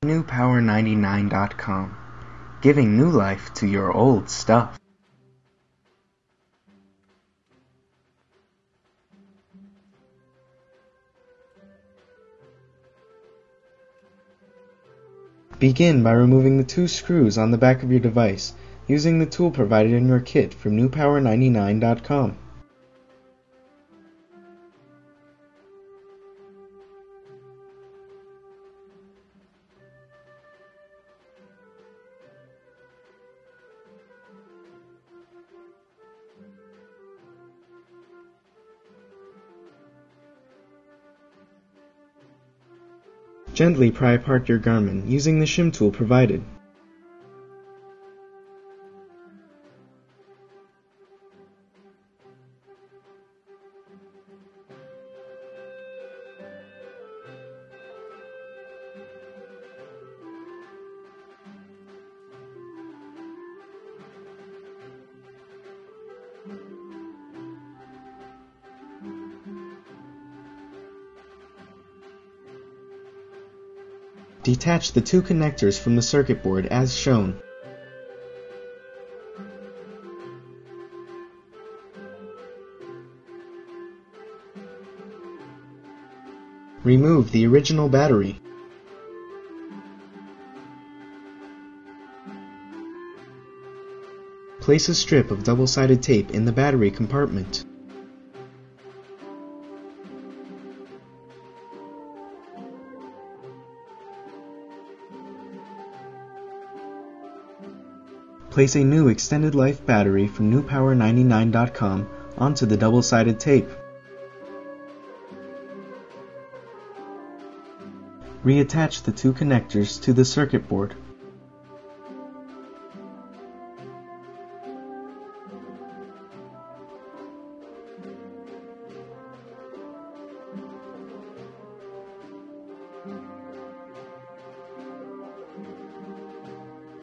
NewPower99.com, giving new life to your old stuff. Begin by removing the two screws on the back of your device using the tool provided in your kit from NewPower99.com. Gently pry apart your Garmin using the shim tool provided. Detach the two connectors from the circuit board as shown. Remove the original battery. Place a strip of double-sided tape in the battery compartment. Place a new extended life battery from NewPower99.com onto the double-sided tape. Reattach the two connectors to the circuit board.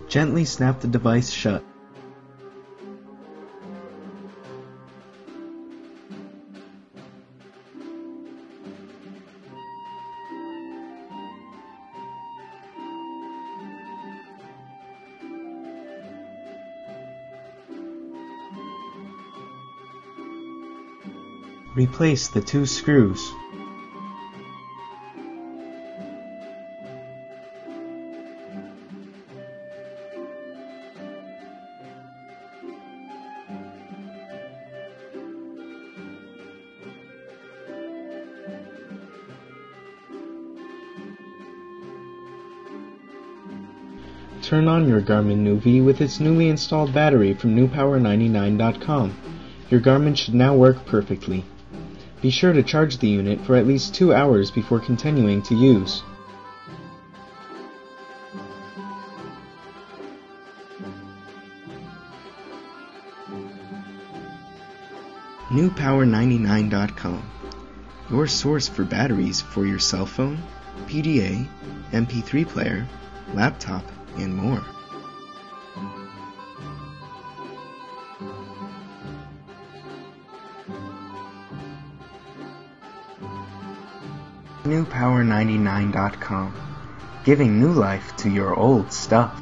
Gently snap the device shut. Replace the two screws. Turn on your Garmin Nuvi with its newly installed battery from NewPower99.com. Your Garmin should now work perfectly. Be sure to charge the unit for at least 2 hours before continuing to use. NewPower99.com, your source for batteries for your cell phone, PDA, MP3 player, laptop, and more. NewPower99.com, giving new life to your old stuff.